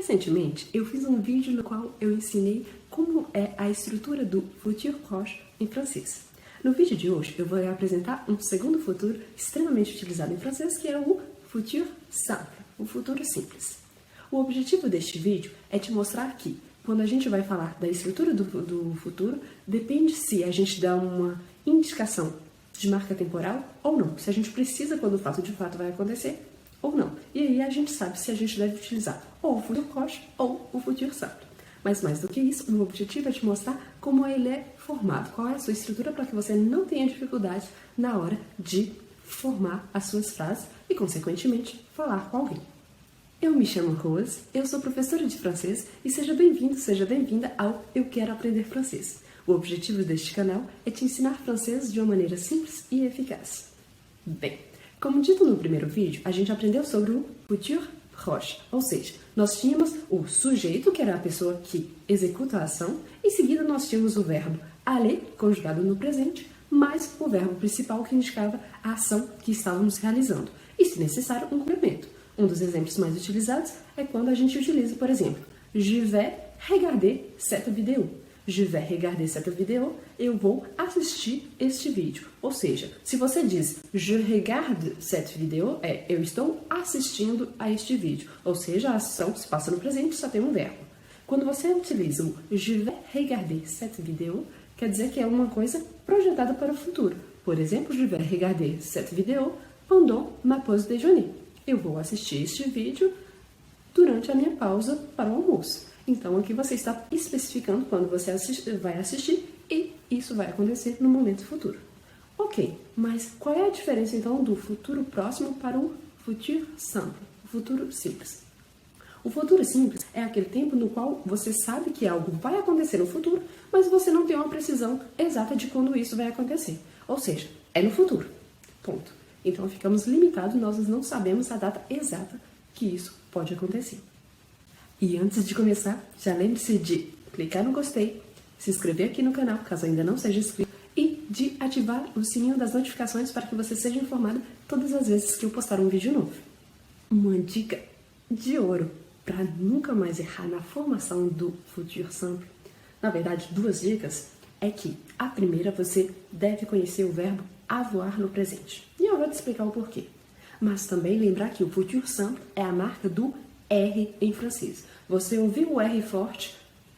Recentemente, eu fiz um vídeo no qual eu ensinei como é a estrutura do futur proche em francês. No vídeo de hoje, eu vou apresentar um segundo futuro extremamente utilizado em francês, que é o futur simple, o futuro simples. O objetivo deste vídeo é te mostrar que, quando a gente vai falar da estrutura do futuro, depende se a gente dá uma indicação de marca temporal ou não, se a gente precisa quando o fato de fato vai acontecer ou não. E aí a gente sabe se a gente deve utilizar ou o futur proche ou o futur simple. Mas mais do que isso, o objetivo é te mostrar como ele é formado, qual é a sua estrutura para que você não tenha dificuldade na hora de formar as suas frases e, consequentemente, falar com alguém. Eu me chamo Rose, eu sou professora de francês e seja bem-vindo, seja bem-vinda ao Eu Quero Aprender Francês. O objetivo deste canal é te ensinar francês de uma maneira simples e eficaz. Bem, como dito no primeiro vídeo, a gente aprendeu sobre o futur proche, ou seja, nós tínhamos o sujeito, que era a pessoa que executa a ação, em seguida nós tínhamos o verbo aller, conjugado no presente, mais o verbo principal que indicava a ação que estávamos realizando, e, se necessário, um complemento. Um dos exemplos mais utilizados é quando a gente utiliza, por exemplo, je vais regarder cette vidéo. Je vais regarder cette vidéo, eu vou assistir este vídeo. Ou seja, se você diz je regarde cette vidéo, eu estou assistindo a este vídeo. Ou seja, a ação se passa no presente, só tem um verbo. Quando você utiliza o je vais regarder cette vidéo, quer dizer que é uma coisa projetada para o futuro. Por exemplo, je vais regarder cette vidéo pendant ma pause déjeuner. Eu vou assistir este vídeo durante a minha pausa para o almoço. Então, aqui você está especificando quando você vai assistir e isso vai acontecer no momento futuro. Ok, mas qual é a diferença, então, do futuro próximo para o futur simple, o futuro simples? O futuro simples é aquele tempo no qual você sabe que algo vai acontecer no futuro, mas você não tem uma precisão exata de quando isso vai acontecer. Ou seja, é no futuro. Ponto. Então, ficamos limitados, nós não sabemos a data exata que isso pode acontecer. E antes de começar, já lembre-se de clicar no gostei, se inscrever aqui no canal, caso ainda não seja inscrito, e de ativar o sininho das notificações para que você seja informado todas as vezes que eu postar um vídeo novo. Uma dica de ouro para nunca mais errar na formação do futur simple, na verdade, duas dicas, é que a primeira você deve conhecer o verbo avoir no presente. E eu vou te explicar o porquê. Mas também lembrar que o futur simple é a marca do R em francês. Você ouviu o R forte,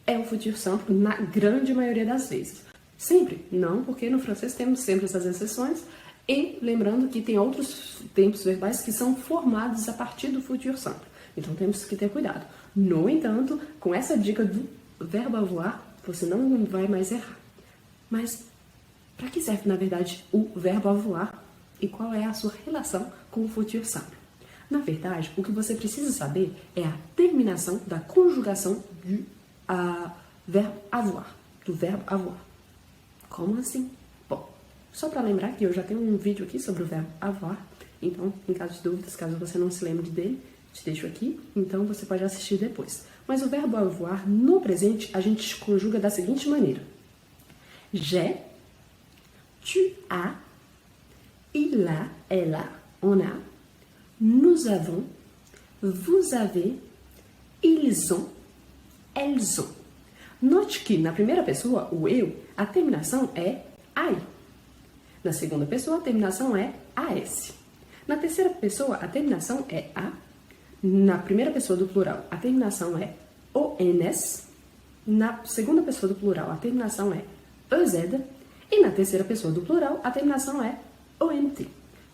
é o futur simple na grande maioria das vezes. Sempre? Não, porque no francês temos sempre essas exceções. E lembrando que tem outros tempos verbais que são formados a partir do futur simple. Então temos que ter cuidado. No entanto, com essa dica do verbo avoir, você não vai mais errar. Mas para que serve, na verdade, o verbo avoir e qual é a sua relação com o futur simple? Na verdade, o que você precisa saber é a terminação da conjugação do verbo avoir, do verbo avoir. Como assim? Bom, só para lembrar que eu já tenho um vídeo aqui sobre o verbo avoir, então, em caso de dúvidas, caso você não se lembre dele, te deixo aqui, então você pode assistir depois. Mas o verbo avoir, no presente, a gente conjuga da seguinte maneira. J'ai, tu as, il a, elle a, on a, nous avons, vous avez, ils ont, elles ont. Note que na primeira pessoa, o eu, a terminação é ai. Na segunda pessoa, a terminação é as. Na terceira pessoa, a terminação é a. Na primeira pessoa do plural, a terminação é ons. Na segunda pessoa do plural, a terminação é ez. E na terceira pessoa do plural, a terminação é ont.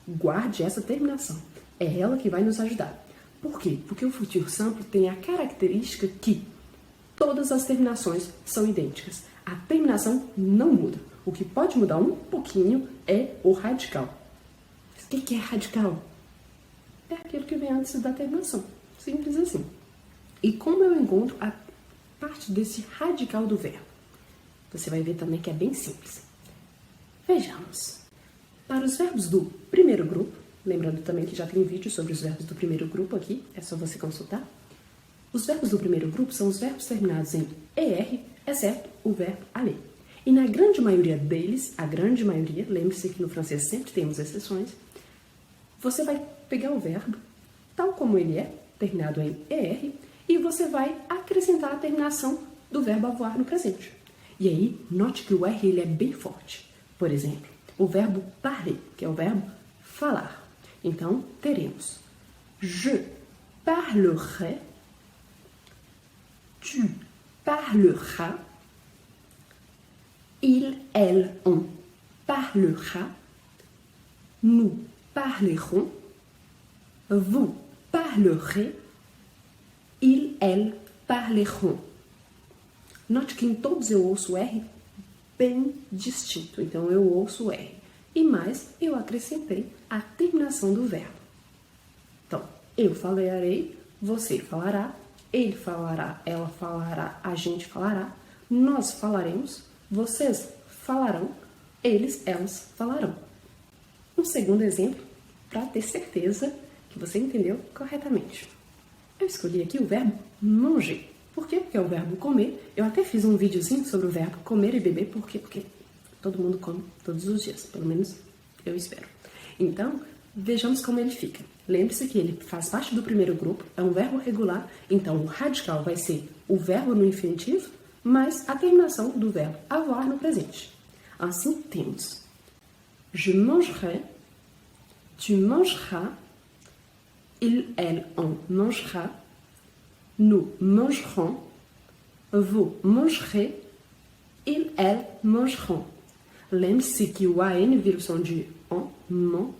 Guarde essa terminação. É ela que vai nos ajudar. Por quê? Porque o futur simple tem a característica que todas as terminações são idênticas. A terminação não muda. O que pode mudar um pouquinho é o radical. O que é radical? É aquilo que vem antes da terminação. Simples assim. E como eu encontro a parte desse radical do verbo? Você vai ver também que é bem simples. Vejamos. Para os verbos do primeiro grupo, lembrando também que já tem vídeo sobre os verbos do primeiro grupo aqui, é só você consultar. Os verbos do primeiro grupo são os verbos terminados em ER, exceto o verbo aller. E na grande maioria deles, a grande maioria, lembre-se que no francês sempre temos exceções, você vai pegar o verbo tal como ele é, terminado em ER, e você vai acrescentar a terminação do verbo avoir no presente. E aí, note que o R ele é bem forte. Por exemplo, o verbo parler, que é o verbo falar. Então, teremos je parlerai, tu parleras, il, elle, on parlera, nous parlerons, vous parlerez, il, elle parleront. Note que em todos eu ouço o R bem distinto. Então, eu ouço o R. E mais, eu acrescentei a terminação do verbo. Então, eu falarei, você falará, ele falará, ela falará, a gente falará, nós falaremos, vocês falarão, eles, elas falarão. Um segundo exemplo, para ter certeza que você entendeu corretamente. Eu escolhi aqui o verbo manger. Por quê? Porque é o verbo comer. Eu até fiz um videozinho sobre o verbo comer e beber. Por quê? Porque todo mundo come todos os dias. Pelo menos eu espero. Então, vejamos como ele fica. Lembre-se que ele faz parte do primeiro grupo. É um verbo regular. Então, o radical vai ser o verbo no infinitivo, mais a terminação do verbo avoir no presente. Assim, temos je mangerai, tu mangeras, il, elle, on mangera, nous mangerons, vous mangerez, il, elle mangeront. Lembre-se que o AN vira o som de on, mon,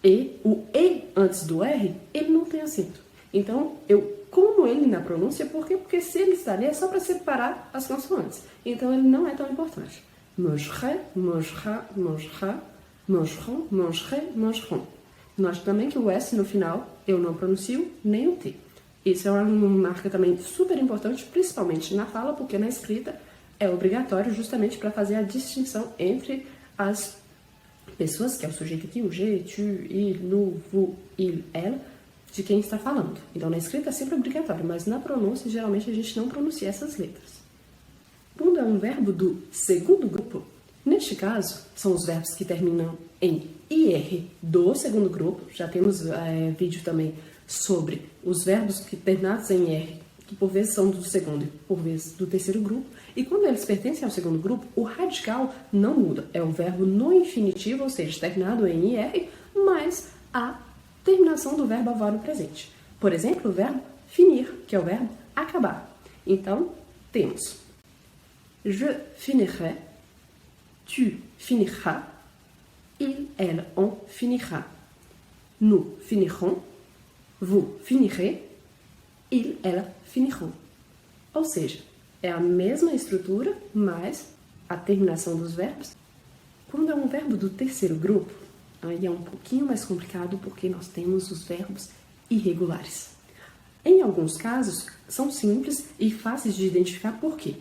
e o E antes do R, ele não tem acento. Então, eu como ele na pronúncia, por quê? Porque se ele está ali é só para separar as consoantes. Então, ele não é tão importante. Mangerai, mangera, mangera, mangeront, mangerez, mangeront. Note também que o S no final eu não pronuncio nem o T. Isso é uma marca também super importante, principalmente na fala, porque na escrita é obrigatório justamente para fazer a distinção entre as pessoas, que é o sujeito aqui, o je, tu, il, nous, vous, il, elle, de quem está falando. Então na escrita é sempre obrigatório, mas na pronúncia geralmente a gente não pronuncia essas letras. Quando é um verbo do segundo grupo, neste caso, são os verbos que terminam em IR do segundo grupo. Já temos vídeo também sobre os verbos que terminados em IR, que por vezes são do segundo e por vezes do terceiro grupo. E quando eles pertencem ao segundo grupo, o radical não muda. É o verbo no infinitivo, ou seja, terminado em IR, mais a terminação do verbo avoir no presente. Por exemplo, o verbo finir, que é o verbo acabar. Então, temos je finirai, tu finiras, il, elle, on finira, nous finirons, vous finirez, il, ela finiront. Ou seja, é a mesma estrutura, mas a terminação dos verbos. Quando é um verbo do terceiro grupo, aí é um pouquinho mais complicado porque nós temos os verbos irregulares. Em alguns casos, são simples e fáceis de identificar por quê.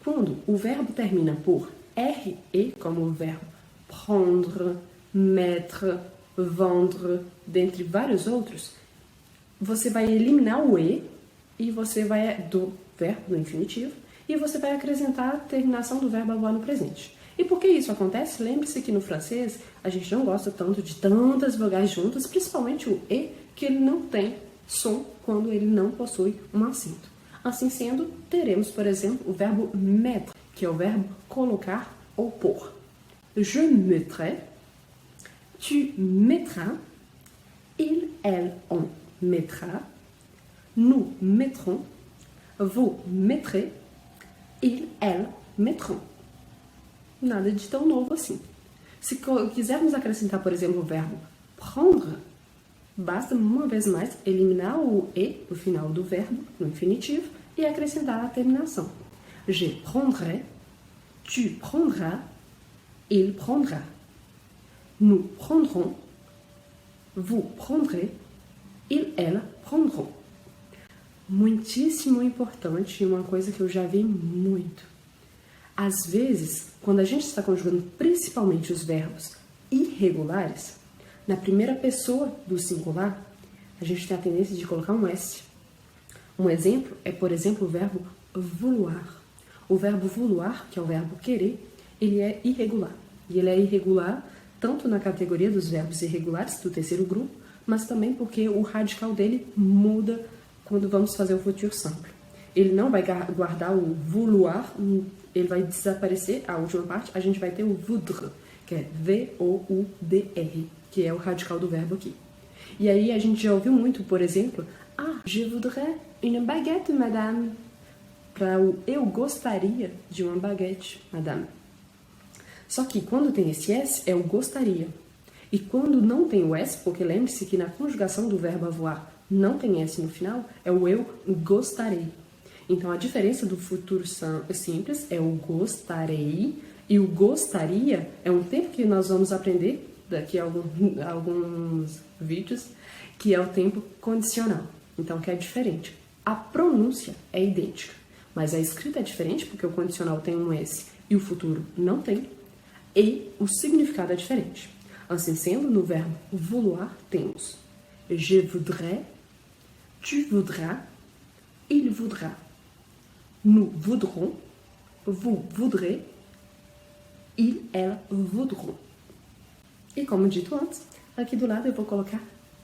Quando o verbo termina por RE, como o verbo prendre, mettre, vendre, dentre vários outros, você vai eliminar o E e você vai do verbo no infinitivo e você vai acrescentar a terminação do verbo avoir no presente. E por que isso acontece? Lembre-se que no francês a gente não gosta tanto de tantas vogais juntas, principalmente o E, que ele não tem som quando ele não possui um acento. Assim sendo, teremos, por exemplo, o verbo mettre, que é o verbo colocar ou pôr. Je mettrai, tu mettras, il, elle, on mettra, nous mettrons, vous mettrez, il, elle mettront. Nada de tão novo assim. Se quisermos acrescentar, por exemplo, o verbo prendre, basta uma vez mais eliminar o E no final do verbo, no infinitivo, e acrescentar a terminação. Je prendrai, tu prendras, il prendra, nous prendrons, vous prendrez, il, ela prendront. Muitíssimo importante e uma coisa que eu já vi muito. Às vezes, quando a gente está conjugando principalmente os verbos irregulares, na primeira pessoa do singular, a gente tem a tendência de colocar um S. Um exemplo é, por exemplo, o verbo vouloir. O verbo vouloir, que é o verbo querer, ele é irregular. E ele é irregular tanto na categoria dos verbos irregulares do terceiro grupo, mas também porque o radical dele muda quando vamos fazer o futur simple. Ele não vai guardar o vouloir, ele vai desaparecer a última parte, a gente vai ter o voudre, que é V-O-U-D-R, que é o radical do verbo aqui. E aí a gente já ouviu muito, por exemplo, je voudrais une baguette, madame. Para o eu gostaria de uma baguete, madame. Só que quando tem esse S, é o gostaria. E quando não tem o S, porque lembre-se que na conjugação do verbo avoir não tem S no final, é o eu gostaria. Então, a diferença do futuro simples é o gostarei e o gostaria é um tempo que nós vamos aprender daqui a alguns vídeos, que é o tempo condicional. Então, que é diferente. A pronúncia é idêntica, mas a escrita é diferente porque o condicional tem um S e o futuro não tem, e o significado é diferente. Assim sendo, no verbo vouloir temos je voudrais, tu voudras, il voudra. Nous voudrons, vous voudrez, il, ela voudront. E como dito antes, aqui do lado eu vou colocar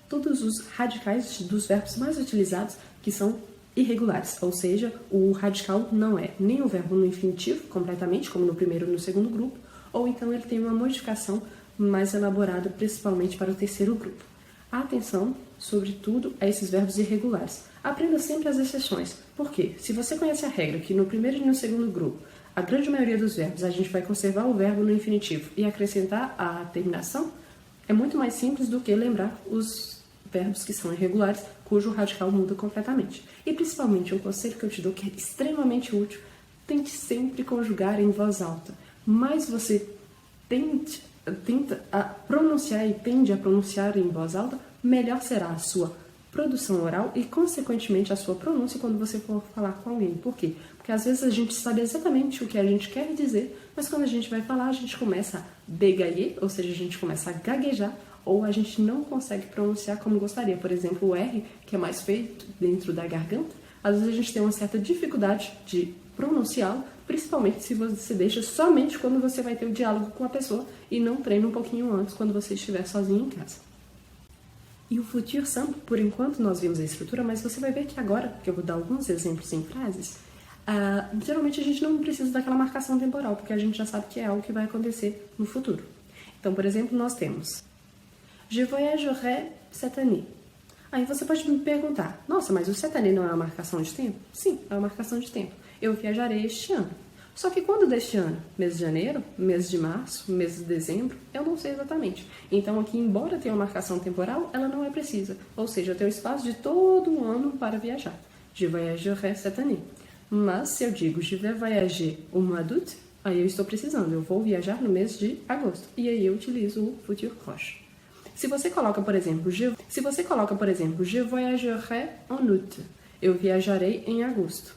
todos os radicais dos verbos mais utilizados que são irregulares, ou seja, o radical não é nem o verbo no infinitivo completamente, como no primeiro e no segundo grupo, ou então ele tem uma modificação mais elaborada principalmente para o terceiro grupo. Atenção, sobretudo, a esses verbos irregulares. Aprenda sempre as exceções. Por quê? Se você conhece a regra que no primeiro e no segundo grupo, a grande maioria dos verbos a gente vai conservar o verbo no infinitivo e acrescentar a terminação, é muito mais simples do que lembrar os verbos que são irregulares, cujo radical muda completamente. E principalmente, um conselho que eu te dou que é extremamente útil, tente sempre conjugar em voz alta. Mais você tenta pronunciar e tende a pronunciar em voz alta, melhor será a sua produção oral e, consequentemente, a sua pronúncia quando você for falar com alguém. Por quê? Porque às vezes a gente sabe exatamente o que a gente quer dizer, mas quando a gente vai falar, a gente começa a bégayer, ou seja, a gente começa a gaguejar, ou a gente não consegue pronunciar como gostaria. Por exemplo, o R, que é mais feito dentro da garganta, às vezes a gente tem uma certa dificuldade de pronunciá-lo, principalmente se você deixa somente quando você vai ter o diálogo com a pessoa e não treina um pouquinho antes quando você estiver sozinho em casa. E o futur simple, por enquanto nós vimos a estrutura, mas você vai ver que agora, que eu vou dar alguns exemplos em frases, geralmente a gente não precisa daquela marcação temporal, porque a gente já sabe que é algo que vai acontecer no futuro. Então, por exemplo, nós temos Je voyagerai cette année. Aí você pode me perguntar, nossa, mas o cette année não é uma marcação de tempo? Sim, é uma marcação de tempo. Eu viajarei este ano. Só que quando deste ano? Mês de janeiro? Mês de março? Mês de dezembro? Eu não sei exatamente. Então aqui, embora tenha uma marcação temporal, ela não é precisa. Ou seja, eu tenho espaço de todo um ano para viajar. Je voyagerai cette année. Mas se eu digo je vais voyager au mois d'août, aí eu estou precisando. Eu vou viajar no mês de agosto. E aí eu utilizo o futur proche. Se você coloca, por exemplo, je voyagerai en août. Eu viajarei em agosto.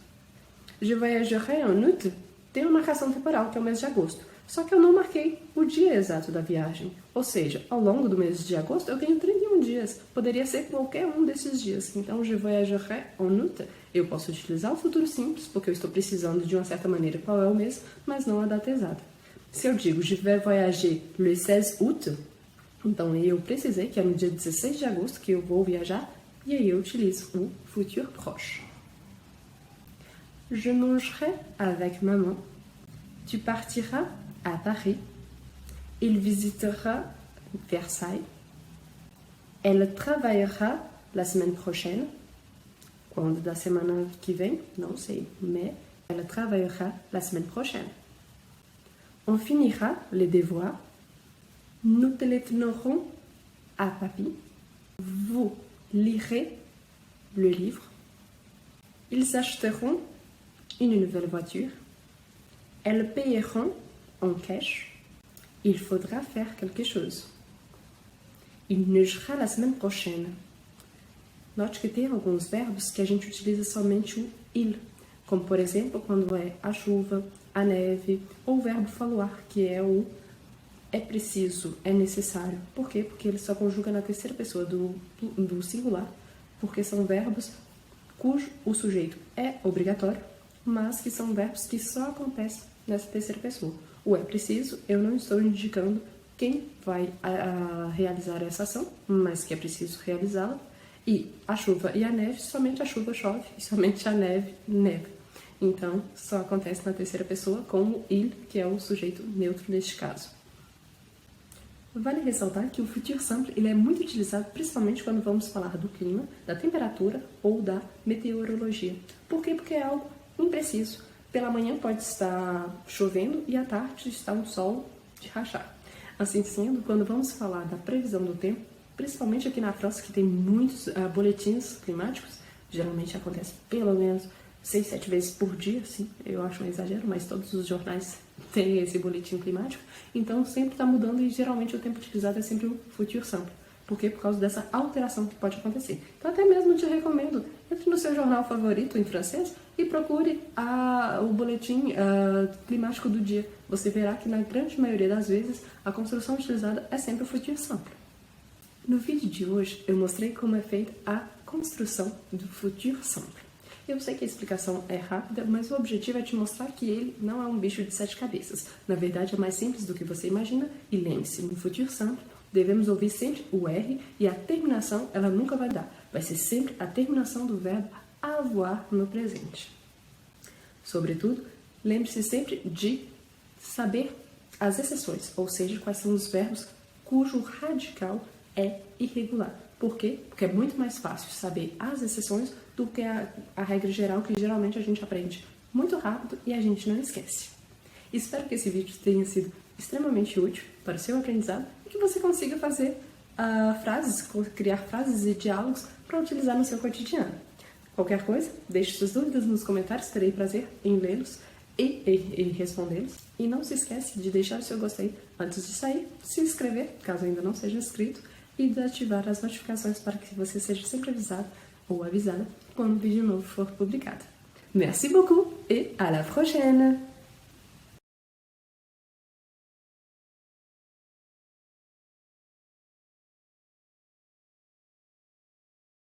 Je voyagerai en août tem uma marcação temporal, que é o mês de agosto. Só que eu não marquei o dia exato da viagem. Ou seja, ao longo do mês de agosto eu tenho 31 dias. Poderia ser qualquer um desses dias. Então, je voyagerai en août. Eu posso utilizar o futuro simples, porque eu estou precisando de uma certa maneira qual é o mês, mas não a data exata. Se eu digo je vais voyager le 16 août, então eu precisei que é no dia 16 de agosto que eu vou viajar, e aí eu utilizo o futur proche. Je mangerai avec maman. Tu partiras à Paris. Il visitera Versailles. Elle travaillera la semaine prochaine. Quando da semana que vem? Não sei. Mais elle travaillera la semaine prochaine. On finira les devoirs. Nous téléphonerons à papy. Vous lirez le livre. Ils achèteront une nouvelle voiture. Elles payeront en cash. Il faudra faire quelque chose. Il neigera la semaine prochaine. Note que tem alguns verbos que a gente utiliza somente o il, como por exemplo quando é a chuva, a neve, ou o verbo falloir, que é o é preciso, é necessário. Por quê? Porque ele só conjuga na terceira pessoa do singular, porque são verbos cujo o sujeito é obrigatório, mas que são verbos que só acontecem nessa terceira pessoa. O é preciso, eu não estou indicando quem vai realizar essa ação, mas que é preciso realizá-la. E a chuva e a neve, somente a chuva chove e somente a neve neva. Então, só acontece na terceira pessoa com o il, que é o sujeito neutro neste caso. Vale ressaltar que o futur simple ele é muito utilizado principalmente quando vamos falar do clima, da temperatura ou da meteorologia. Por quê? Porque é algo impreciso. Pela manhã pode estar chovendo e à tarde está um sol de rachar. Assim sendo, quando vamos falar da previsão do tempo, principalmente aqui na França, que tem muitos boletins climáticos, geralmente acontece pelo menos 6, 7 vezes por dia, sim, eu acho um exagero, mas todos os jornais têm esse boletim climático, então sempre está mudando e geralmente o tempo utilizado é sempre o futur simple. Por quê? Por causa dessa alteração que pode acontecer. Então até mesmo te recomendo, entre no seu jornal favorito em francês e procure o boletim climático do dia. Você verá que na grande maioria das vezes a construção utilizada é sempre o futur simple. No vídeo de hoje eu mostrei como é feita a construção do futur simple. Eu sei que a explicação é rápida, mas o objetivo é te mostrar que ele não é um bicho de 7 cabeças. Na verdade, é mais simples do que você imagina. E lembre-se, no futur simple, devemos ouvir sempre o R e a terminação, ela nunca vai dar. Vai ser sempre a terminação do verbo avoir no presente. Sobretudo, lembre-se sempre de saber as exceções, ou seja, quais são os verbos cujo radical é irregular. Por quê? Porque é muito mais fácil saber as exceções do que a regra geral que geralmente a gente aprende muito rápido e a gente não esquece. Espero que esse vídeo tenha sido extremamente útil para o seu aprendizado e que você consiga fazer criar frases e diálogos para utilizar no seu cotidiano. Qualquer coisa, deixe suas dúvidas nos comentários, terei prazer em lê-los e respondê-los. E não se esquece de deixar o seu gostei antes de sair, se inscrever, caso ainda não seja inscrito, e de ativar as notificações para que você seja sempre avisado ou avisada quando um vídeo novo for publicado. Merci beaucoup et à la prochaine!